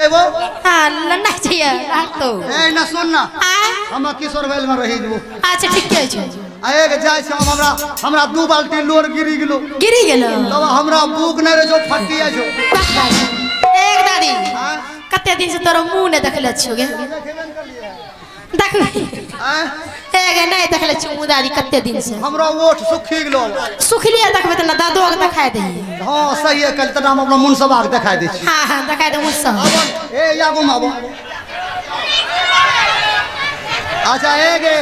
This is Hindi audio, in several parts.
जेबो हां लन्ना चाहिए रात तो ए ना सुन ना हम किशोर भेल में रही जेबो अच्छा ठीक है छै आए के जाय छै हमरा 2 बाल्टी लोर गिरी गेलो तब हमरा भूख नै रे जो फटी आ जो एक दादी कते दिन से तोरा मुंह नै देखले छियो गे देखबे एगे नै देखले छियो मुंह दादी कते दिन से हमरा ओठ सुखी गेलो सुखलिए देखबे त ना दादो के देखाय दे हां सही है कल त हम अपना मुनसबा के देखाय दे छी हां हां देखाय दे मुनसब ए यागो माबो अच्छा एगे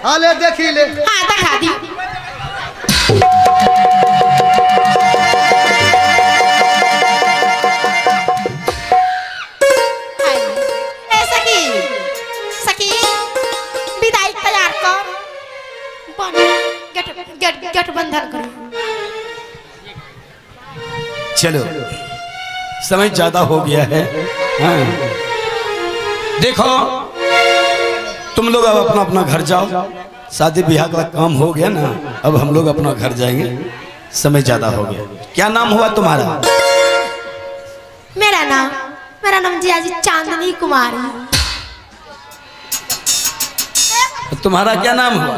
हाले देखी ले हां देखा दी गठबंधन करो चलो समय ज्यादा हो गया है हाँ। देखो तुम लोग अब अपना अपना घर जाओ शादी ब्याह का काम हो गया ना अब हम लोग अपना घर जाएंगे समय ज्यादा हो गया क्या नाम हुआ तुम्हारा मेरा नाम जियाजी चांदनी कुमारी तुम्हारा क्या नाम हुआ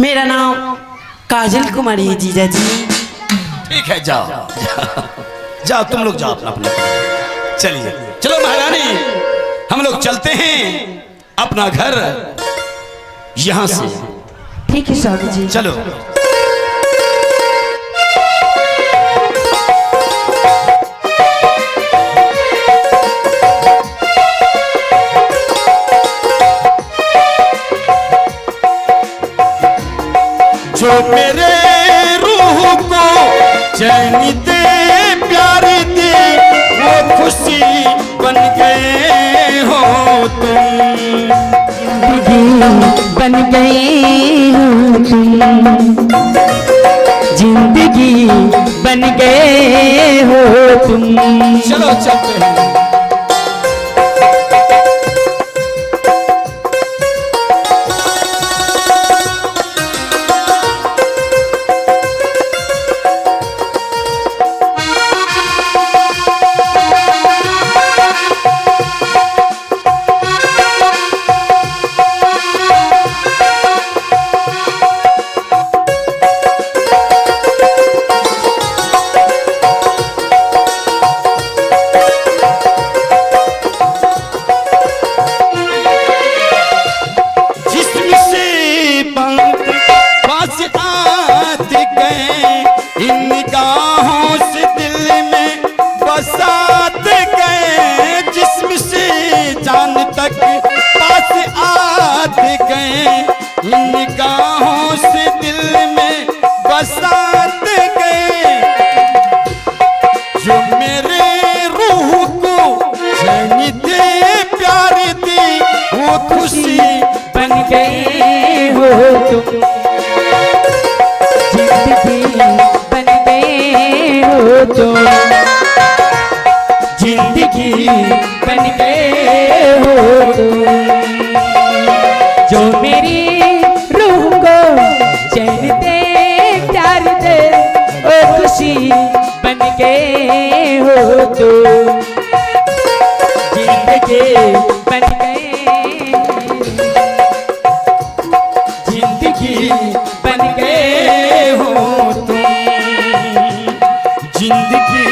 मेरा नाम काजल कुमारी है जीजा जी ठीक है जाओ जाओ तुम लोग जाओ अपना अपना चलिए चलो महारानी हम लोग चलते हैं अपना घर यहाँ से ठीक है स्वामी जी चलो जो मेरे रूह को चैन दे प्यार दे वो खुशी बन गए हो तुम बन गए हो तुम जिंदगी बन गए हो तुम चलो चलते हैं निगाहों से दिल में बसात गए जो मेरे रूह को चैन दे प्यार दे वो खुशी बन गए हो तुम जिंदगी बन गए हो तुम जिंदगी बन गए हो तुम जो मेरी रूह को चैन दे प्यार दे ओ खुशी बन गए हो तो जिंदगी बन गए जिंदगी बन गए हो तुम जिंदगी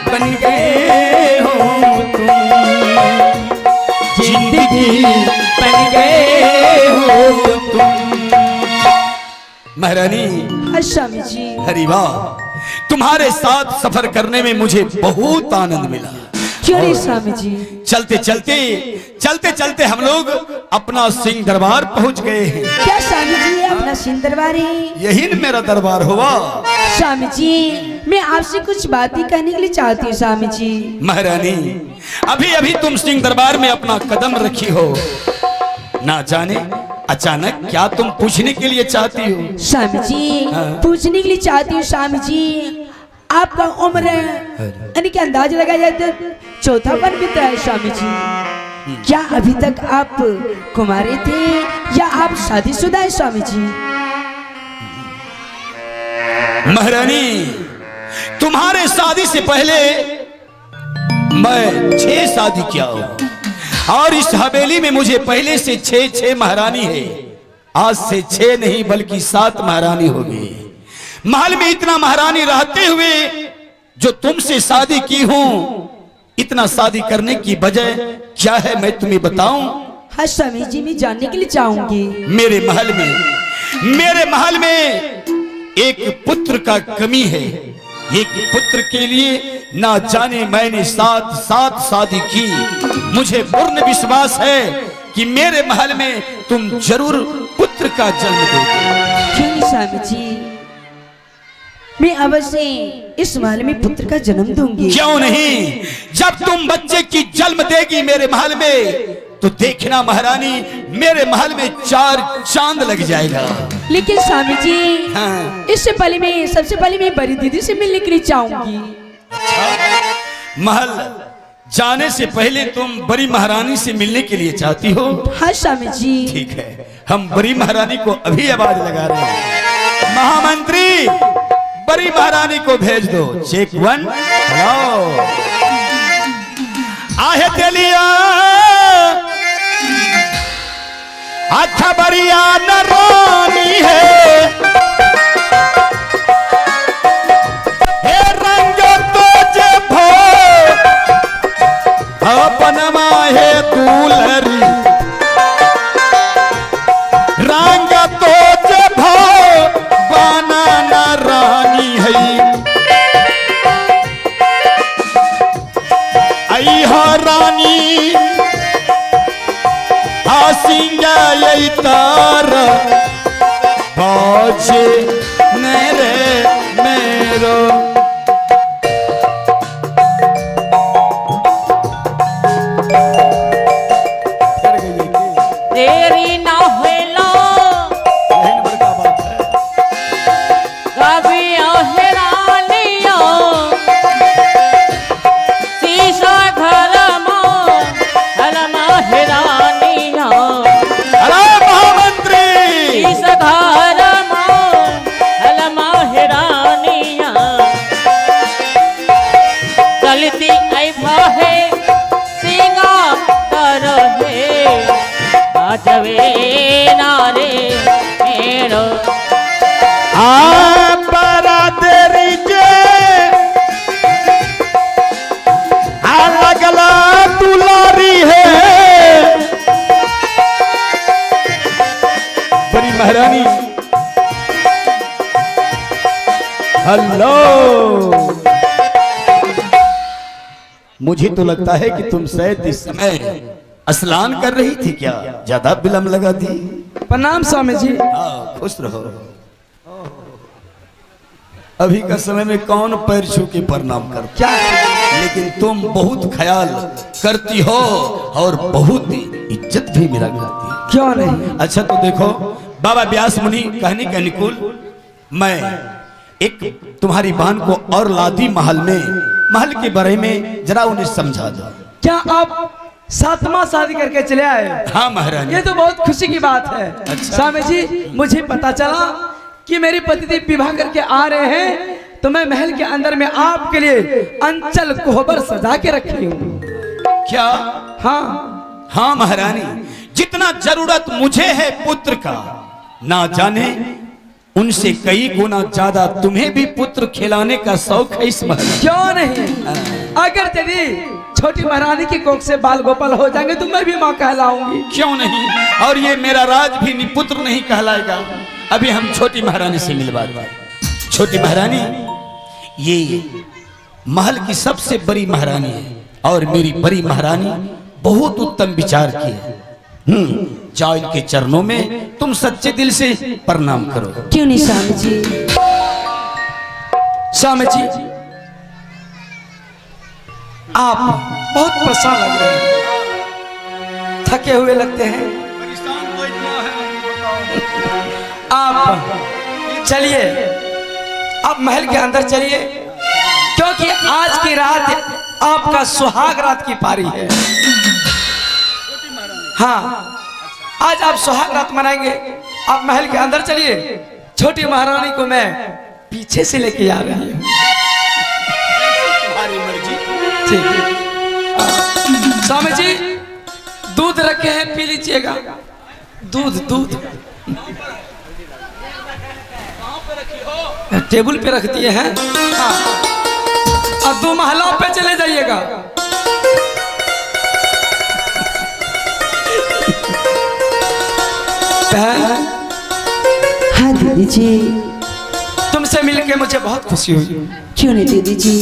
बन गए हो तुम जिंदगी बन गए महारानी स्वामी जी हरि वाह तुम्हारे साथ सफर करने में मुझे बहुत आनंद मिला क्यों नहीं स्वामी जी चलते चलते चलते चलते हम लोग अपना सिंह दरबार पहुंच गए हैं क्या स्वामी जी अपना सिंह दरबार है यही न मेरा दरबार हुआ स्वामी जी मैं आपसे कुछ बातें कहने के लिए चाहती हूँ स्वामी जी महारानी अभी अभी तुम सिंह दरबार में अपना कदम रखी हो ना जाने अचानक क्या तुम पूछने के लिए चाहती हो स्वामी जी पूछने के लिए चाहती हूँ स्वामी जी आपका उम्र यानी कि अंदाज लगाया जाए तो चौथापन बीता है स्वामी जी क्या अभी तक आप कुमारे थे या आप शादीशुदा है स्वामी जी महारानी तुम्हारे शादी से पहले मैं 6 शादी किया हूं और इस हवेली में मुझे पहले से 6 महारानी है। आज से 6 नहीं बल्कि 7 महारानी होगी। महल में इतना महारानी रहते हुए जो तुमसे शादी की हूं, इतना शादी करने की वजह क्या है मैं तुम्हें बताऊं? हाँ स्वामी जी, मैं जानने के लिए चाहूंगी। मेरे महल में एक पुत्र का कमी है। एक पुत्र के लिए ना जाने मैंने 7 शादी की। मुझे पूर्ण विश्वास है कि मेरे महल में तुम जरूर पुत्र का जन्म दोगे। क्यों नहीं स्वामी जी, मैं अवश्य इस महल में पुत्र का जन्म दूंगी। क्यों नहीं? जब तुम बच्चे की जन्म देगी मेरे महल में, तो देखना महारानी, मेरे महल में 4 चांद लग जाएगा। लेकिन स्वामी जी, हाँ। इससे पहले सबसे पहले मैं बड़ी दीदी से मिलने के लिए चाहूंगी। महल जाने से पहले तुम बड़ी महारानी से मिलने के लिए चाहती हो? हाँ स्वामी जी। ठीक है, हम बड़ी महारानी को अभी आवाज लगा रहे हैं। महामंत्री, बड़ी महारानी को भेज दो। चेक 1। हेलो, आहे तेलिया अच्छा बरिया नरानी है, हे रंग तुझे भो अपनमा है दुलरी, रंग तुझे भो बनाना रानी है। आई हो रानी आसिंगा यही तार बाजे मेरे मेरो। तेरी ना हेलो कभी हेरानियो शीशा घर हलमा हेरानियो। अरे महामंत्री, शीशा घर हलमा हेरानिया चलती आई भाहे सिंगा कर है आजवे नारे मेरो। बरादरी जे लगला दुलारी है। बड़ी महारानी, हेलो, मुझे तो लगता है कि तुम शायद इस समय स्नान कर रही थी क्या? ज्यादा विलम्ब लगा दी। प्रणाम स्वामी जी। हाँ, खुश रहो। अभी का समय में कौन पैर छू के प्रणाम करता? क्या? लेकिन तुम बहुत ख्याल करती हो और बहुत इज्जत भी मेरा करती है। क्यों नहीं? अच्छा तो देखो, बाबा व्यास मुनि कहने के अनुकूल मैं एक तुम्हारी बहन को और लादी महल के बारे में जरा उन्हें समझा दो। क्या आप 7वां शादी करके चले आए? हाँ महारानी। ये तो बहुत खुशी की बात है। अच्छा। स्वामी जी, मुझे पता चला कि मेरे पतिदेव विवाह करके आ रहे हैं, तो मैं महल के अंदर में आपके लिए अंचल कोहबर सजा के रखी हूँ। क्या? हाँ हाँ महारानी, जितना जरूरत मुझे है पुत्र का, ना जाने उनसे कई गुना ज्यादा तुम्हें भी पुत्र खिलाने का शौक है इस महल। क्यों नहीं? अगर यदि छोटी महारानी की कोख से बाल गोपाल हो जाएंगे तो मैं भी माँ कहलाऊंगी। क्यों नहीं? और ये मेरा राज भी निपुत्र नहीं कहलाएगा। अभी हम छोटी महारानी से मिलवा दो। छोटी महारानी ये महल की सबसे बड़ी महारानी है और मेरी बड़ी महारानी बहुत उत्तम विचार की है। जाओ इनके चरणों में तुम सच्चे दिल से प्रणाम करो। क्यों नहीं स्वामी जी? स्वामी जी, आप बहुत परेशान लग रहे हैं, थके हुए लगते हैं। आप चलिए, आप महल के अंदर चलिए, क्योंकि आज की रात आपका सुहाग रात की पारी है। हाँ, आज आप सुहाग रात मनाएंगे। आप महल के अंदर चलिए, छोटी महारानी को मैं पीछे से लेके आ रही हूँ। तुम्हारी मर्जी। ठीक है। स्वामी जी दूध रखे हैं, पी लीजिएगा। दूध दूध टेबल पे रख दिए हैं। हाँ। अब 2 महलों पे चले जाइएगा। हाँ दीदी जी। तुमसे मिलके मुझे बहुत खुशी हुई। क्यों नहीं दीदी जी।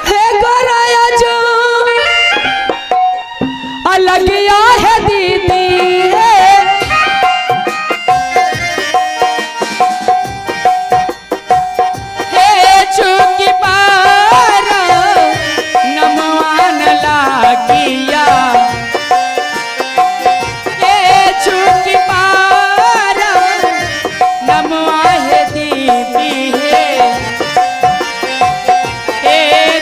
है गोराया जो अलग या है दीदी, चुकी पारा नमवान लागिया, चुकी पारा नमवा है दीदी है,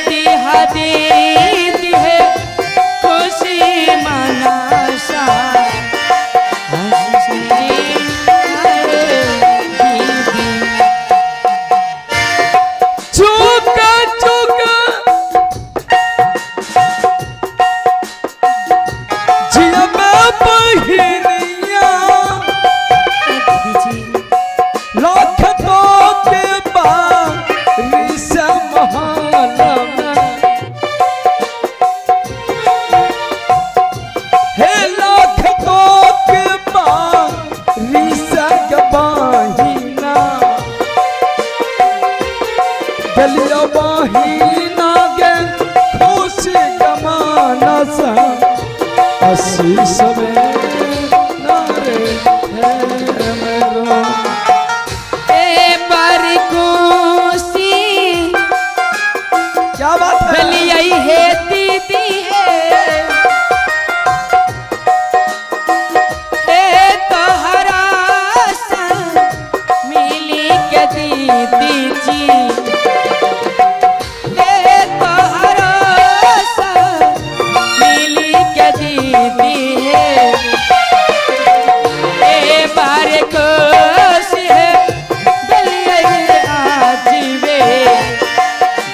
दिहा दीदी है खुशी मनासा क्या बात है? यही है दीदी है तोहरा संग मिली के दीदी जी, तोहरा संग मिली के दीदी है, बारे खुशी है गलिए आज वे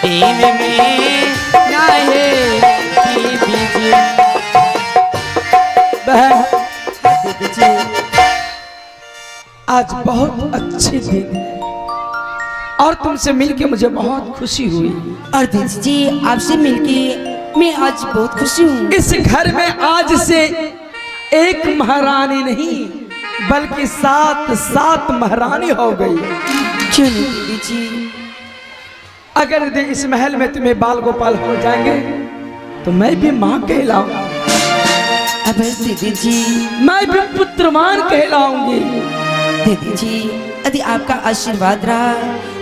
दिन में ना है दीदी जी। बहन दीदी जी, आज बहुत अच्छी दिन है और तुमसे मिलके मुझे बहुत खुशी हुई। और दीदी जी आपसे मिलके मैं आज बहुत खुशी हूँ। इस घर में आज से एक महारानी नहीं बल्कि 7 महारानी हो गई। क्यों नहीं दीदी जी। अगर यदि इस महल में तुम्हें बाल गोपाल हो जाएंगे तो मैं भी माँ कहलाऊंगा। अब दीदी जी मैं भी पुत्रवान कहलाऊंगी। दीदी जी यदि आपका आशीर्वाद रहा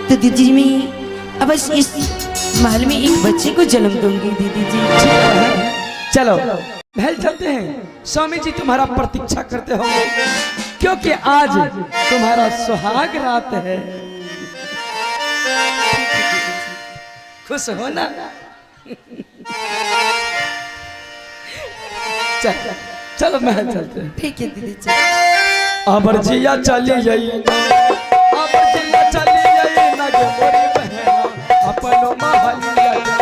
तो दीदी जी मैं अब इस महल में एक बच्चे को जन्म दूंगी। दीदी जी चलो महल चलते हैं। स्वामी जी तुम्हारा प्रतीक्षा करते होंगे क्योंकि आज तुम्हारा सुहाग रात है। खुश हो ना? चलो महल चलते हैं। ठीक है दीदी जी। अबर जिया चली जाई ना, अबर जिया चली जाई ना गे मोरी बहना अपनो महलिया जा।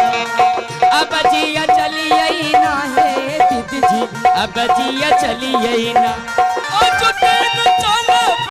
अब जिया चली आई ना है दीदी जी, अब जिया चली आई ना।